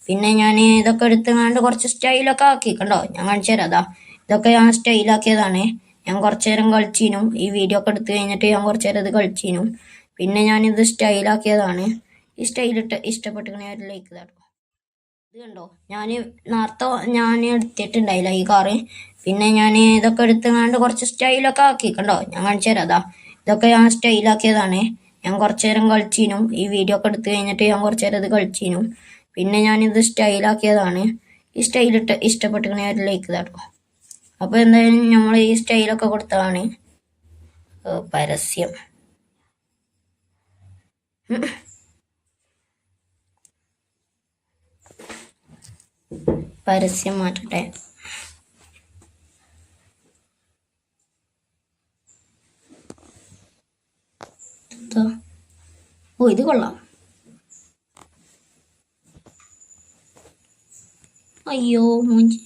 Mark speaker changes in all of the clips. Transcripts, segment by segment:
Speaker 1: പിന്നെ ഞാൻ ഇതൊക്കെ എടുത്തുകൊണ്ട് കുറച്ച് സ്റ്റൈലൊക്കെ ആക്കി കണ്ടോ. ഞാൻ കാണിച്ചു തരാം. അതാ ഇതൊക്കെ ഞാൻ സ്റ്റൈലാക്കിയതാണ്. ഞാൻ കുറച്ചു നേരം കളിച്ചിനും. ഈ വീഡിയോ ഒക്കെ എടുത്തു കഴിഞ്ഞിട്ട് ഞാൻ കുറച്ചു നേരം ഇത് കളിച്ചിനും. പിന്നെ ഞാനിത് സ്റ്റൈലാക്കിയതാണ്. ഈ സ്റ്റൈലിട്ട് ഇഷ്ടപ്പെട്ടിങ്ങനെ ഒരു ലൈക്ക് തട്ടോ. ഇത് കണ്ടോ, നേരത്തെ ഞാൻ എടുത്തിട്ടുണ്ടായില്ല ഈ കാറ്. പിന്നെ ഞാൻ ഇതൊക്കെ എടുത്തുകൊണ്ട് കുറച്ച് സ്റ്റൈലൊക്കെ ആക്കി കണ്ടോ. ഞാൻ കാണിച്ചു തരാം. അതാ ഇതൊക്കെ ഞാൻ സ്റ്റൈലാക്കിയതാണ്. ഞാൻ കുറച്ചു നേരം കളിച്ചിനും. ഈ വീഡിയോ ഒക്കെ എടുത്തു കഴിഞ്ഞിട്ട് ഞാൻ കുറച്ചു നേരം ഇത് കളിച്ചിനും. പിന്നെ ഞാനിത് സ്റ്റൈലാക്കിയതാണ്. ഈ സ്റ്റൈലിട്ട് ഇഷ്ടപ്പെട്ടിങ്ങനെ ഒരു ലൈക്ക് തട്ടോ. അപ്പോൾ എന്തായാലും നമ്മൾ ഈ സ്റ്റൈലൊക്കെ കൊടുത്തതാണ്. പരസ്യം പരസ്യം മാറ്റട്ടെ. ഓ ഇത് കൊള്ളാം. അയ്യോ മൂഞ്ചി.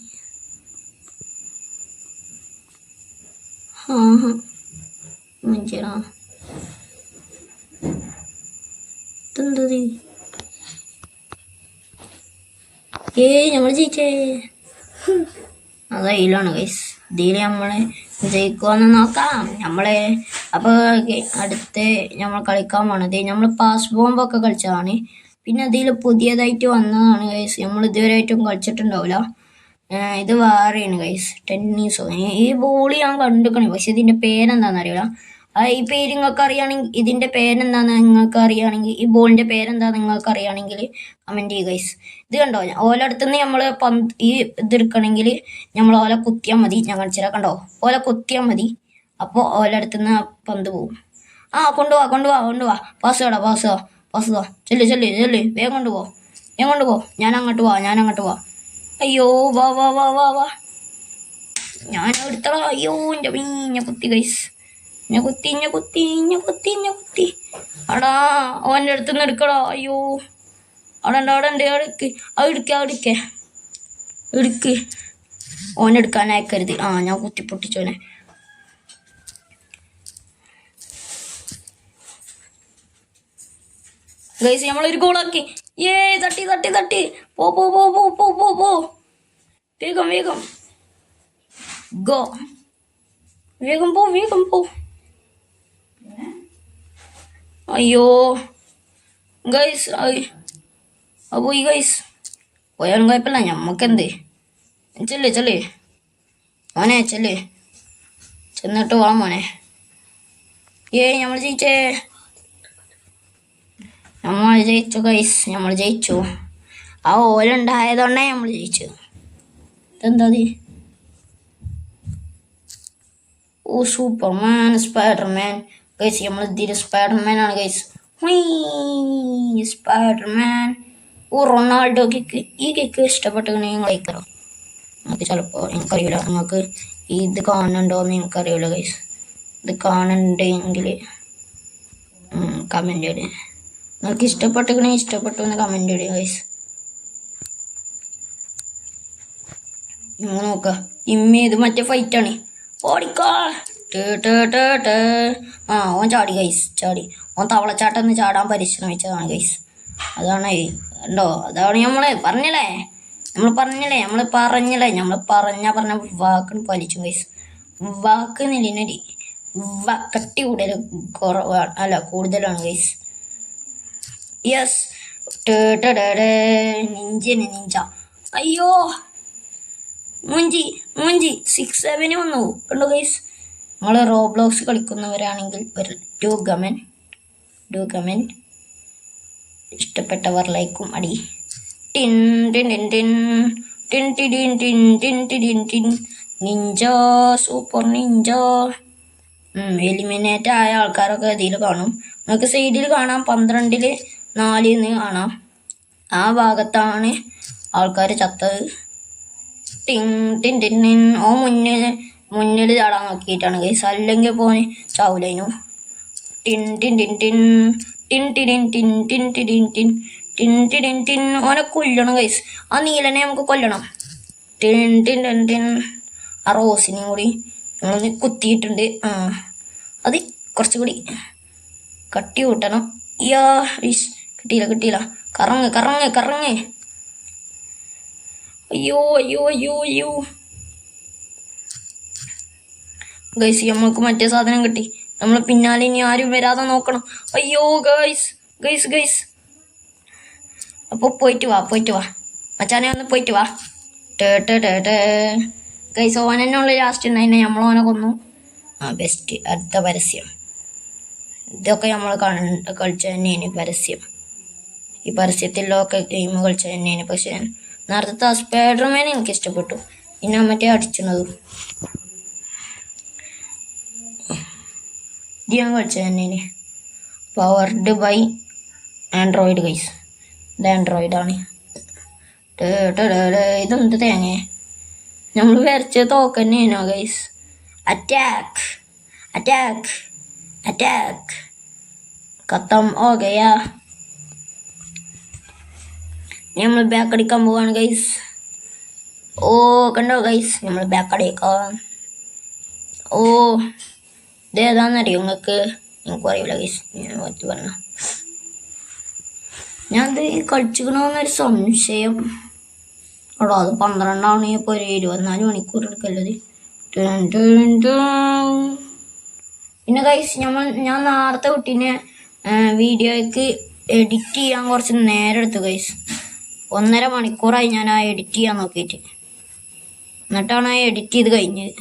Speaker 1: മൂഞ്ചിടാ. ഇതെന്തത്? നമ്മൾ ജയിച്ചേ. അതയിലാണ് ഗൈസ്. ഇതിൽ നമ്മളെ ജയിക്കുമെന്ന് നോക്കാം. അപ്പോൾ അടുത്ത് നമ്മൾ കളിക്കാൻ പോണത് നമ്മൾ പാസ് ബോംബൊക്കെ കളിച്ചതാണ്. പിന്നെ അതിൽ പുതിയതായിട്ട് വന്നതാണ് ഗൈസ്. നമ്മൾ ഇതുവരെയായിട്ടും കളിച്ചിട്ടുണ്ടാവില്ല. ഇത് വേറെയാണ് ഗൈസ്. ടെന്നീസോ ഈ ബോൾ ഞാൻ കണ്ടിരിക്കണേ. പക്ഷെ ഇതിൻ്റെ പേരെന്താണെന്ന് അറിയില്ല. ഈ പേര് നിങ്ങൾക്ക് അറിയുകയാണെങ്കിൽ, ഇതിൻ്റെ പേരെന്താണെന്ന് നിങ്ങൾക്ക് അറിയുകയാണെങ്കിൽ, ഈ ബോളിൻ്റെ പേരെന്താണെന്ന് നിങ്ങൾക്ക് അറിയുകയാണെങ്കിൽ കമൻറ്റ് ചെയ്യുക ഗൈസ്. ഇത് കണ്ടോ, ഓലടുത്തുനിന്ന് നമ്മൾ ഈ ഇതെടുക്കണമെങ്കിൽ നമ്മൾ ഓല കുത്തിയാൽ മതി. ഞാൻ കാണിച്ചാൽ കണ്ടോ, ഓല കുത്തിയാൽ മതി. അപ്പോൾ ഓലടുത്തുനിന്ന് പന്ത് പോവും. കൊണ്ടുപോവാ. പാസ് ചെല്ല് വേഗം കൊണ്ടുപോ. ഞാൻ അങ്ങോട്ട് പോവാ. അയ്യോ വാ. ഞാൻ എടുത്തടാ. അയ്യോ എൻ്റെ മീഞ്ഞ കുത്തി ഗൈസ്. ഞാൻ കുത്തി. അടാ ഓൻ്റെ അടുത്തുനിന്ന് എടുക്കടാ. അയ്യോ അവിടെ എടുക്ക്. ഓനെടുക്കാനായിക്കരുത്. ഞാൻ കുത്തി പൊട്ടിച്ചോനെ. ഗൈസ് നമ്മളൊരു ഗോളാക്കി. തട്ടി. പോ. വേഗം ഗോ. വേഗം പോ. അയ്യോ ഗൈസ്, പോയി ഗൈസ്. പോയാലും കുഴപ്പമില്ല, ഞമ്മക്കെന്ത്. ചെല്ല് മോനെ, ചെന്നിട്ട് പോവാം മോനെ. നമ്മൾ ജയിച്ചേ. നമ്മൾ ജയിച്ചു ഗൈസ്. നമ്മൾ ജയിച്ചു. ആ ഓലുണ്ടായതുകൊണ്ടേ നമ്മൾ ജയിച്ചു. ഇതെന്താ? ഓ സൂപ്പർമാൻ, സ്പൈഡർമാൻ ഗൈസ്. നമ്മൾ ഇതിൽ സ്പൈഡർമാനാണ് ഗൈസ്. സ്പൈഡർമാൻ. Ronaldo kick. ഈ കിക്ക് ഇഷ്ടപ്പെട്ടെങ്കിൽ നിങ്ങൾ ലൈക്കറോ. നിങ്ങൾക്ക് ചിലപ്പോൾ എനിക്കറിയില്ല, നിങ്ങൾക്ക് ഇത് കാണുന്നുണ്ടോയെന്ന് എനിക്കറിയില്ല ഗൈസ്. ഇത് കാണുന്നുണ്ടെങ്കിൽ കമൻറ്റ് ഇടുക. നിങ്ങൾക്ക് ഇഷ്ടപ്പെട്ടു എന്ന് കമൻറ്റ് ഇടുക ഗൈസ്. നിങ്ങൾ നോക്കുക. ഇത് മറ്റേ ഫൈറ്റാണ്. ഓടിക്കോ. ഓൻ ചാടി ഗൈസ്. ഓൻ തവളച്ചാട്ടം ചാടാൻ പരിശ്രമിച്ചതാണ് ഗൈസ്. അതാണ് ഉണ്ടോ. അതാണ് നമ്മൾ പറഞ്ഞില്ലേ. നമ്മൾ പറഞ്ഞ വാക്കിന് പാലിച്ചു ഗൈസ്. വാക്ക് നിലനടി കട്ടി കൂടുതലാണ് ഗൈസ്. യെസ്. നിഞ്ച. അയ്യോ മൂഞ്ചി 6-7 വന്നു കണ്ടോ ഗൈസ്. നിങ്ങൾ റോബ്ലോക്സ് കളിക്കുന്നവരാണെങ്കിൽ ഒരു ഡു കമൻറ്റ്. ഇഷ്ടപ്പെട്ടവർ ലൈക്കും അടി. Ninja, super Ninja. എലിമിനേറ്റ് ആയ ആൾക്കാരൊക്കെ ഇതിൽ കാണും. നമുക്ക് സൈഡിൽ കാണാം. 12-4 കാണാം. ആ ഭാഗത്താണ് ആൾക്കാർ ചത്തത്. ഓ മുന്നിൽ ചാടാൻ നോക്കിയിട്ടാണ് ഗൈസ്. അല്ലെങ്കിൽ പോന് ചാവൂലേനു. ഓനെ കൊല്ലണം ഗൈസ്. ആ നീലനെ നമുക്ക് കൊല്ലണം. ആ റോസിനെയും കൂടി നമ്മൾ കുത്തിയിട്ടുണ്ട്. അത് കുറച്ചുകൂടി കട്ടി കൂട്ടണം. കിട്ടിയില്ല. കറങ്ങ്. അയ്യോ അയ്യോ അയ്യോ അയ്യോ ഗൈസ് നമ്മൾക്ക് മറ്റേ സാധനം കിട്ടി. നമ്മൾ പിന്നാലെ ഇനി ആരും വരാതെ നോക്കണം. അയ്യോ ഗൈസ് ഗൈസ് ഗൈസ് അപ്പോൾ പോയിട്ട് വാ മച്ചാനെ ഒന്ന് പോയിട്ട് വാ. ഗൈസ് ഓനെന്നുള്ള ലാസ്റ്റ് ഉണ്ടായിന്നെ നമ്മൾ ഓനെ കൊന്നു. ബെസ്റ്റ്. അടുത്ത പരസ്യം. ഇതൊക്കെ നമ്മൾ കളിച്ച തന്നെയാണ് പരസ്യം. ഈ പരസ്യത്തിലൊക്കെ ഗെയിം കളിച്ച തന്നെയാണ്. പക്ഷെ നേരത്തെ സ്പൈഡർമാൻ എനിക്ക് ഇഷ്ടപ്പെട്ടു. പിന്നെ മറ്റേ അടിച്ചതും ഇത് ഞാൻ കളിച്ച തന്നെയാണ്. Powered by Android guys. ഇത് ആൻഡ്രോയിഡാണ്. ഇതെന്ത് തേങ്ങ നമ്മൾ വരച്ച തോക്ക് തന്നെയാണോ ഗൈസ്? അറ്റാക്ക് അറ്റാക്ക് അറ്റാക്ക് ഖത്തം ഓ ഗയാ. നമ്മൾ ബാക്ക് അടിക്കാൻ പോവാണ് ഗൈസ്. ഓ കണ്ടോ ഗൈസ് നമ്മൾ ബാക്ക് അടിക്കാം. ഓ ഇതേതാണെന്നറിയോ നിങ്ങൾക്ക്? എനിക്കും അറിയില്ല ഗൈസ്. ഞാൻ പറ്റി പറഞ്ഞ ഞാനത് കളിച്ചിക്കണമെന്നൊരു സംശയം. എടോ അത് 12 ഇപ്പോൾ ഒരു 24 മണിക്കൂർ എടുക്കല്ലത്. പിന്നെ ഗൈസ് ഞാൻ നേരത്തെ കുട്ടീനെ വീഡിയോയ്ക്ക് എഡിറ്റ് ചെയ്യാൻ കുറച്ച് നേരം എടുത്തു ഗൈസ്. 1.5 മണിക്കൂറായി ഞാൻ ആ എഡിറ്റ് ചെയ്യാൻ നോക്കിയിട്ട്. എന്നിട്ടാണ് ആ എഡിറ്റ് ചെയ്ത് കഴിഞ്ഞത്.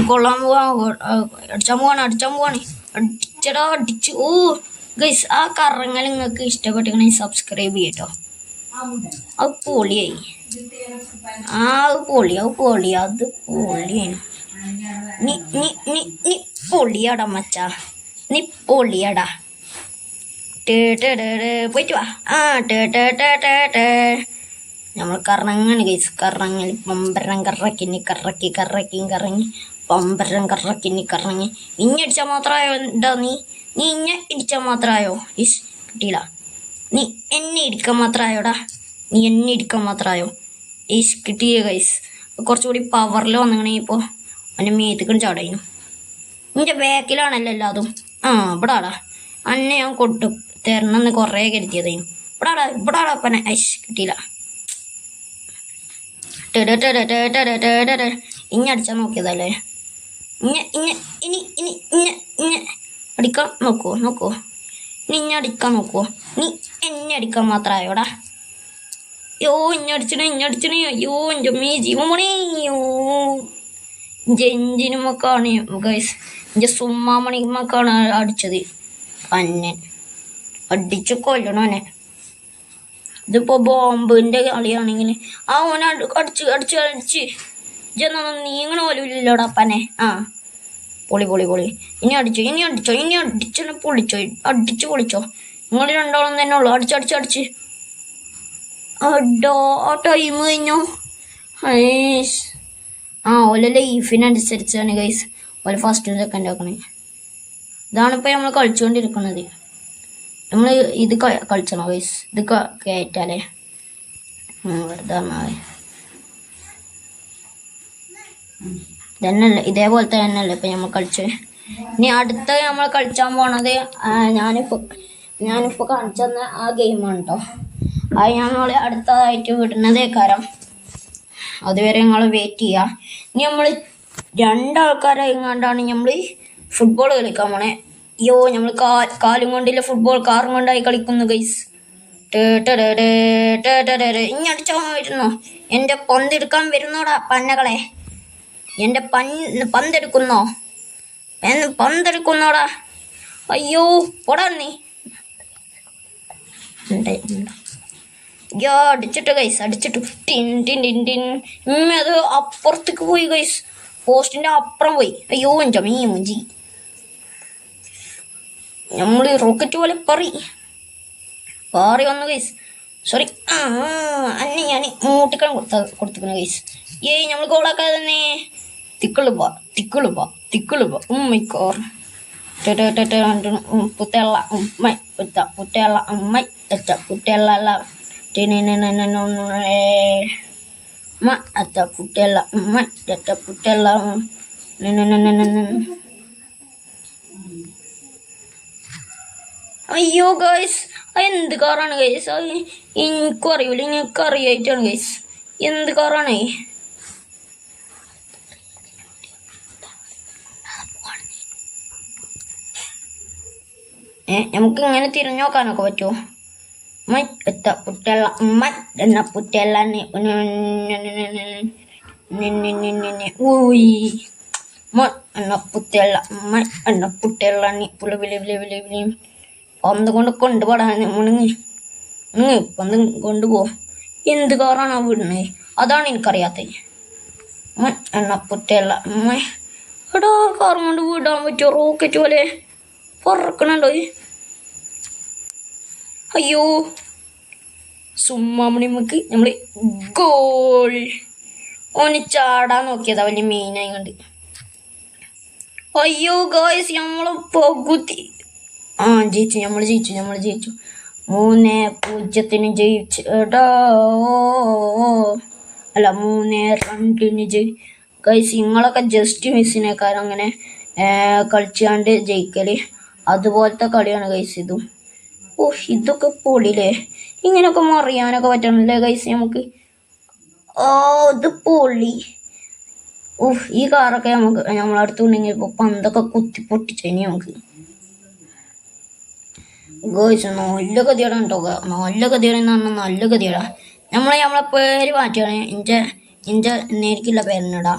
Speaker 1: കൊള്ളാൻ അടിച്ചാൻ പോവാണ് അടിച്ചടാ അടിച്ചു. ഓ ഗൈസ് ആ കറങ്ങൽ നിങ്ങൾക്ക് ഇഷ്ടപ്പെട്ടിട്ടുണ്ടെങ്കിൽ സബ്സ്ക്രൈബ് ചെയ്യട്ടോ. അത് പൊളിയായി. അത് പൊളിയാണ്. നീ പൊളിയാടാ മച്ചാ, നീ പൊളിയാടാ. പോയിട്ട് വാ. നമ്മൾ കറങ്ങാണ് ഗൈസ്. കറങ്ങൽ പമ്പരം കറങ്ങി പമ്പരം കറങ്ങി. ഇഞ്ഞടിച്ചാൽ മാത്രമായോ? എന്താ നീ ഇഞ്ഞ ഇടിച്ചാൽ മാത്രമായോ? ഈസ് കിട്ടിയില്ല. നീ എന്നെ ഇടിക്കാൻ മാത്രമായോ? ഈസ് കിട്ടിയ ഗൈസ്. കുറച്ചുകൂടി പവറിൽ വന്നിങ്ങനെ ഇപ്പോൾ അവൻ്റെ മേത്തേക്കും ചാടയിനും. നിൻ്റെ ബാക്കിലാണല്ലോ എല്ലാതും. ഇവിടാടാ അന്നെ ഞാൻ കൊട്ടു തരണമെന്ന് കുറേ കരുതിയതായിരുന്നു. ഇവിടാടാ അപ്പനെ. ഐസ് കിട്ടിയില്ല. ഇഞ്ഞടിച്ചാൽ നോക്കിയതല്ലേ. ഇനി അടിക്കാൻ നോക്കുവോ? നീ അടിക്കാൻ നോക്കുവോ? നീ എന്നെ അടിക്കാൻ മാത്രമായോടാ? അയ്യോ ഇഞ്ഞടിച്ചണേ. അയ്യോ എൻ്റെ മീ ജീവമണിയോ എഞ്ചിനുമൊക്കെയാണ് ഗൈസ്. എൻ്റെ സുമ്മാമണിമൊക്കെയാണ് അടിച്ചത്. അന്നെ അടിച്ച് കൊല്ലണോനെ. ഇതിപ്പോൾ ബോംബിൻ്റെ കളിയാണെങ്കിൽ ഓനെ അടിച്ച് ഇതൊന്നും നീങ്ങണ പോലും ഇല്ലല്ലോടാ അപ്പനെ. പൊളി. ഇനി അടിച്ചോ പൊളിച്ചോ. നിങ്ങൾ രണ്ടോളം തന്നെ ഉള്ളു. അടിച്ച് അഡോ ടൈം കഴിഞ്ഞോ? ഓല ലൈഫിനനുസരിച്ചാണ് ഗൈസ് ഓല ഫസ്റ്റും സെക്കൻഡും ആക്കണേ. ഇതാണിപ്പോൾ നമ്മൾ കളിച്ചുകൊണ്ടിരിക്കുന്നത്. നമ്മൾ ഇത് കളിച്ചണോ ഗൈസ്? ഇത് കയറ്റാലേ വെറുതെ ഇതന്നല്ലേ, ഇതേപോലത്തെ തന്നെയല്ലേ ഇപ്പം നമ്മൾ കളിച്ച്. ഇനി അടുത്ത നമ്മൾ കളിച്ചാൻ പോണത് ഞാനിപ്പോൾ കാണിച്ചു തന്ന ആ ഗെയിമാണ് കേട്ടോ. അത് ഞങ്ങൾ അടുത്തതായിട്ട് വിടുന്നതേ കാരം. അതുവരെ നിങ്ങൾ വെയിറ്റ് ചെയ്യുക. ഇനി നമ്മൾ 2 ആൾക്കാരായി കണ്ടാണ് നമ്മൾ ഫുട്ബോൾ കളിക്കാൻ പോണേ. അയ്യോ നമ്മൾ കാലും കൊണ്ടില്ല ഫുട്ബോൾ കാറും കൊണ്ടായി കളിക്കുന്നു ഗൈസ്. ഇനി അടിച്ചോന്നോ? എൻ്റെ പന്തെടുക്കാൻ വരുന്നോടാ പന്നകളെ. എൻ്റെ പന്തെടുക്കുന്നോടാ. അയ്യോ പോടാ നീ. അടിച്ചിട്ട് ഗൈസ് അത് അപ്പുറത്തേക്ക് പോയി ഗൈസ്. പോസ്റ്റിൻ്റെ അപ്പുറം പോയി. അയ്യോ എൻ്റെ മുഞ്ചി. നമ്മൾ റോക്കറ്റ് പോലെ പാറി വന്നു ഗൈസ്. സോറി. അന്നെ ഞാൻ മൂട്ടിക്കണം കൊടുത്തിക്കണം ഗൈസ്. നമ്മൾ ഗോളാക്കാതെ തന്നെ തിക്കള് പോ. ഉമ്മൈക്കോർ പുത്തേള ഉമ്മൈ പുത്തേള ഉമ്മൈ പുത്തേള അത്ത പുട്ടല്ല അത്ത പുട്ടല്ല. അയ്യോ ഗൈസ്, എന്ത് കാറാണ് ഗൈസ്? എനിക്കും അറിയില്ല, നിങ്ങൾക്ക് അറിയായിട്ടാണ് ഗൈസ്. എന്ത് കാറാണ്? നമുക്ക് ഇങ്ങനെ തിരിഞ്ഞു നോക്കാനൊക്കെ പറ്റുമോ? പുട്ടല്ല എന്ന പുട്ടല്ല എന്ന പുത്തല്ല എന്ന പുട്ടല്ല പുളി വിളി വിളി വിളി വിളി പന്ത് കൊണ്ട് കൊണ്ടുപോടാൻ മുണങ്ങി പന്ത് കൊണ്ടുപോ. എന്ത് കാറാണ് വിടുന്നത്? അതാണ് എനിക്കറിയാത്തത്. എന്ന പുട്ടല്ല എടാ, കാർ കൊണ്ട് വിടാൻ പറ്റുമോ? റോക്കറ്റ് പോലെ പറക്കണുണ്ടോ? അയ്യോ, സുമ്മാമണിമ്മക്ക് നമ്മൾ ഗോൾ. ഓന് ചാടാൻ നോക്കിയതാ വലിയ മെയിനായി കണ്ട്. അയ്യോ ഗായ്സ്, നമ്മള് പകുതി ജയിച്ചു. നമ്മൾ ജയിച്ചു 3-0 ജയിച്ചു. എടാ അല്ല 3-2 ഗൈസ്. നിങ്ങളൊക്കെ ജസ്റ്റ് മിസ്സിനേക്കാരം അങ്ങനെ കളിച്ചാണ്ട് ജയിക്കല്. അതുപോലത്തെ കളിയാണ് ഗൈസ് ഇതും. ഇതൊക്കെ പൊളിയില്ലേ? ഇങ്ങനെയൊക്കെ മറിയാനൊക്കെ പറ്റണല്ലേ ഗൈസ് നമുക്ക്? ഇത് പൊളി. ഈ കാറൊക്കെ നമുക്ക് നമ്മളടുത്തുണ്ടെങ്കിൽ ഇപ്പോൾ പന്തൊക്കെ കുത്തി പൊട്ടിച്ചേനി നമുക്ക്. ഗൈസ് നല്ല ഗതിയാണ് കേട്ടോ. നല്ല ഗതിയാണെന്ന് പറഞ്ഞാൽ നല്ല ഗതിയാടാ. നമ്മളെ പേര് മാറ്റിയാണ്. ഇഞ്ച നേരിക്കുള്ള പേരെന്നടാ.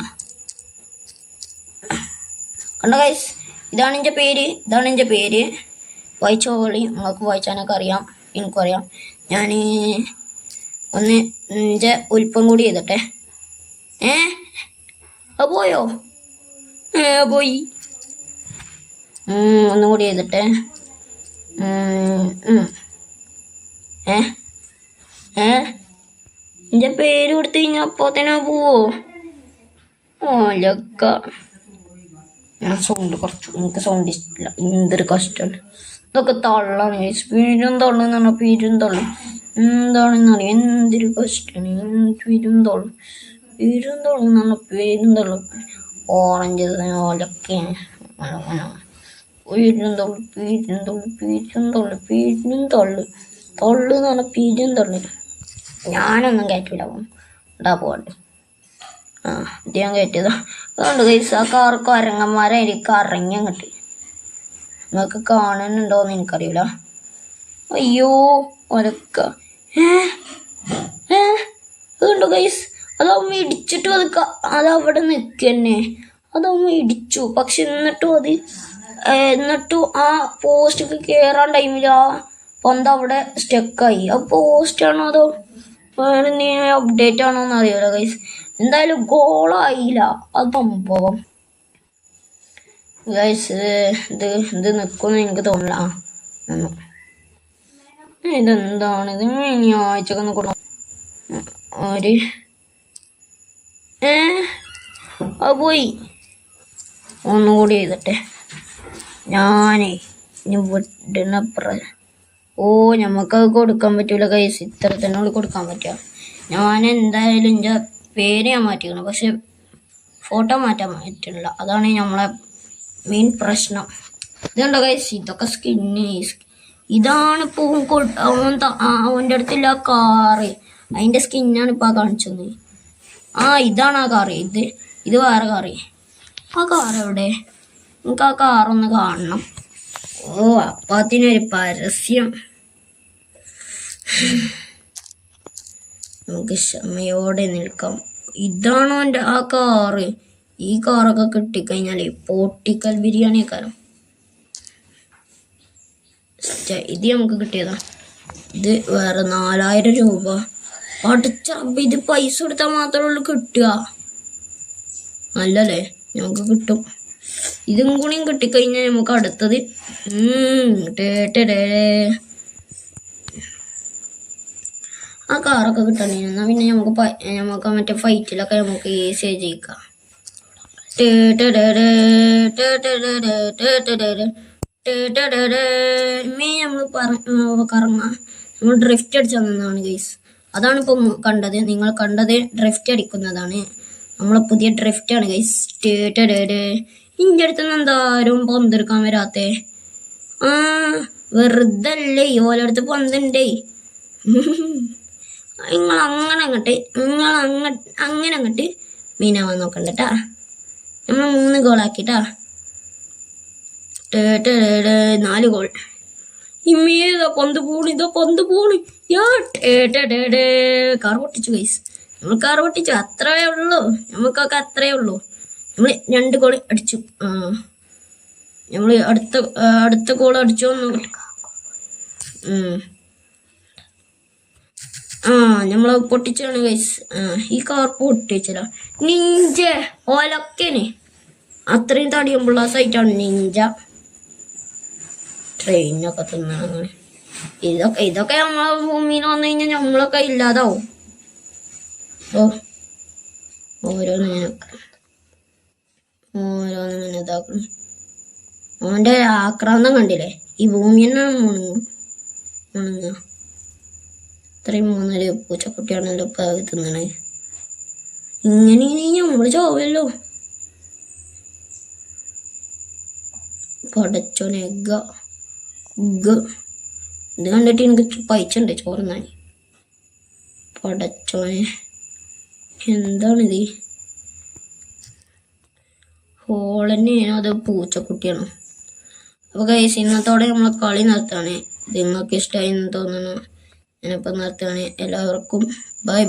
Speaker 1: കണ്ടോ ഗൈസ്, ഇതാണ് എൻ്റെ പേര്. വായിച്ചോളി, നിങ്ങൾക്ക് വായിച്ചാനൊക്കെ അറിയാം, എനിക്കും അറിയാം. ഞാൻ ഒന്ന് എൻ്റെ ഉൽപ്പം കൂടി ചെയ്തട്ടെ. പോയോ? പോയി. ഒന്നും കൂടി ചെയ്തിട്ടെ. എൻ്റെ പേര് കൊടുത്തു കഴിഞ്ഞാൽ അപ്പോൾ തന്നെ പോവോ? ലക്ക. ഞാൻ സൗണ്ട് കുറച്ചു, എനിക്ക് സൗണ്ട് ഇഷ്ടമില്ല. എന്തൊരു കഷ്ടമാണ്. ഇതൊക്കെ തള്ളാണ്. പേരും തള്ളുന്ന് പറഞ്ഞാൽ പേരും തള്ളു എന്താണെന്നറിയാം. എന്തൊരു കഷ്ടമാണ്. പേരും തള്ളു എന്ന് പറഞ്ഞാൽ പേരും തള്ളു. ഓറഞ്ച് ഓലൊക്കെയാണ്. പേരും തള്ളു എന്ന് പറഞ്ഞാൽ പേരും തള്ളു. ഞാനൊന്നും കയറ്റില്ല പോകണ്ട്. ഇത് ഞാൻ കയറ്റിയതാ. അതുകൊണ്ട് കൈസ് ആ കാർക്ക് അരങ്ങന്മാരായിരിക്കും അറങ്ങി അങ്ങോട്ട്. നിങ്ങൾക്ക് കാണുന്നുണ്ടോയെന്ന് എനിക്കറിയില്ല. അയ്യോ ഒലക്ക. അതുകൊണ്ടോ ഗൈസ്, അതാവുമ്പോൾ ഇടിച്ചിട്ടും അതവിടെ നിൽക്കന്നെ. അതാവുമ്പോൾ ഇടിച്ചു. പക്ഷെ എന്നിട്ടും ആ പോസ്റ്റൊക്കെ കയറാൻ ടൈമിൽ ആ പന്ത് അവിടെ സ്റ്റക്കായി. ആ പോസ്റ്റാണോ അതോ വേറെ എന്തെങ്കിലും അപ്ഡേറ്റ് ആണോ എന്ന് അറിയില്ല ഗൈസ്. എന്തായാലും ഗോളായില്ല. അത് സംഭവം ഗൈസ്. ഇത് നിൽക്കുമെന്ന് എനിക്ക് തോന്നില്ല. ഇതെന്താണ് ഇത്? ഇനി ആഴ്ചക്ക് നിൽക്കണം. അത് പോയി. ഒന്നുകൂടി ചെയ്തിട്ടെ. ഞാനേ ഇനി വിടണപ്ര ഞമ്മക്കത് കൊടുക്കാൻ പറ്റൂല ഗൈസ്. ഇത്ര തന്നെ കൊടുക്കാൻ പറ്റുക. ഞാൻ എന്തായാലും എൻ്റെ പേര് ഞാൻ മാറ്റിക്കണം, പക്ഷെ ഫോട്ടോ മാറ്റാൻ പറ്റില്ല. അതാണ് നമ്മളെ മെയിൻ പ്രശ്നം. ഇതുണ്ടോ ഗൈസ്, ഇതൊക്കെ സ്കിന്ന്. ഇതാണ് ഇപ്പോൾ അവൻ്റെ അടുത്തില്ല കാറ്. അതിൻ്റെ സ്കിന്നാണ് ഇപ്പോൾ കാണിച്ചത്. ഇതാണ് ആ കാറ്. ഇത് വേറെ കാറ്. ആ കാർ എവിടെ? നമുക്ക് ആ കാറൊന്ന് കാണണം. അപ്പം അതിനൊരു പരസ്യം. നമുക്ക് ക്ഷമയോടെ നിൽക്കാം. ഇതാണോ എൻ്റെ ആ കാറ്? ഈ കാറൊക്കെ കിട്ടിക്കഴിഞ്ഞാലേ പൊട്ടിക്കൽ ബിരിയാണിയൊക്കെ. ഇത് നമുക്ക് കിട്ടിയതാ. ഇത് വേറെ 4000 രൂപ. അടിച്ചറപ്പ്. ഇത് പൈസ കൊടുത്താൽ മാത്രമേ ഉള്ളൂ കിട്ടുക. നല്ലല്ലേ? നമുക്ക് കിട്ടും. ഇതും കൂടിയും കിട്ടിക്കഴിഞ്ഞാൽ നമുക്ക് അടുത്തത് ആ കാറൊക്കെ കിട്ടണേ. എന്നാൽ പിന്നെ നമുക്ക് മറ്റേ ഫൈറ്റിലൊക്കെ നമുക്ക് ഈസി ജയിക്കാം. നമ്മൾ കറങ്ങാം. നമ്മൾ ഡ്രിഫ്റ്റ് അടിച്ചു തന്നതാണ് ഗൈസ്. അതാണ് ഇപ്പം കണ്ടത്. നിങ്ങൾ കണ്ടത് ഡ്രിഫ്റ്റ് അടിക്കുന്നതാണ്. നമ്മളെ പുതിയ ഡ്രിഫ്റ്റാണ് ഗൈസ്. ഇൻ്റെ അടുത്തുനിന്ന് എന്താരും പന്തെടുക്കാൻ വരാത്തേ? ആ വെറുതെ അല്ലേ ഓരോരുത്ത് പന്തുണ്ടേ. നിങ്ങൾ അങ്ങട്ട് മീനാവാൻ നോക്കണ്ട കേട്ടാ. നമ്മൾ 3 ഗോളാക്കിട്ടാ. 4 ഗോൾ. ഇമ്മേതാ പന്ത് പോണി. കാർ പൊട്ടിച്ചു ഗൈസ്. നമ്മൾ കാർ പൊട്ടിച്ചു, അത്രേ ഉള്ളൂ. നമുക്കൊക്കെ അത്രേ ഉള്ളൂ. നമ്മൾ 2 ഗോൾ അടിച്ചു. നമ്മൾ അടുത്ത ഗോൾ അടിച്ചോ നമ്മള് പൊട്ടിച്ചാണ് ഗൈസ്. ഈ കാർ പൊട്ടിച്ചല്ല നിഞ്ച ഓലൊക്കെനെ അത്രയും തടിയുമ്പുള്ള സൈറ്റാണ് നിഞ്ച. ട്രെയിനൊക്കെ തിന്നണം. ഇതൊക്കെ നമ്മളെ ഭൂമിയിൽ വന്നു കഴിഞ്ഞാൽ നമ്മളൊക്കെ ഇല്ലാതാവും. ഓരോന്നിങ്ങനെ ഇതാക്കണം. അവന്റെ ആക്രാന്തം കണ്ടില്ലേ? ഈ ഭൂമി തന്നെ മുണുങ്ങ. ഇത്രയും 3 പൂച്ചക്കുട്ടിയാണല്ലോ തിന്നണേ. ഇങ്ങനെ നമ്മള് ചോവല്ലോ. പടച്ചോനെ ഇത് കണ്ടിട്ട് എനിക്ക് പൈച്ചുണ്ട് ചോറുന്നാൻ. പടച്ചോനെ എന്താണിത്? ഹോളന്നെയാണോ അത് പൂച്ചക്കുട്ടിയാണോ? അപ്പോൾ ഗൈസ് ഇന്നത്തോടെ നമ്മൾ കളി നിർത്തുകയാണ്. ഇത് നിങ്ങൾക്ക് ഇഷ്ടമായി എന്ന് തോന്നുന്നു. ഞാനിപ്പോൾ നിർത്തുകയാണ്. എല്ലാവർക്കും ബൈ.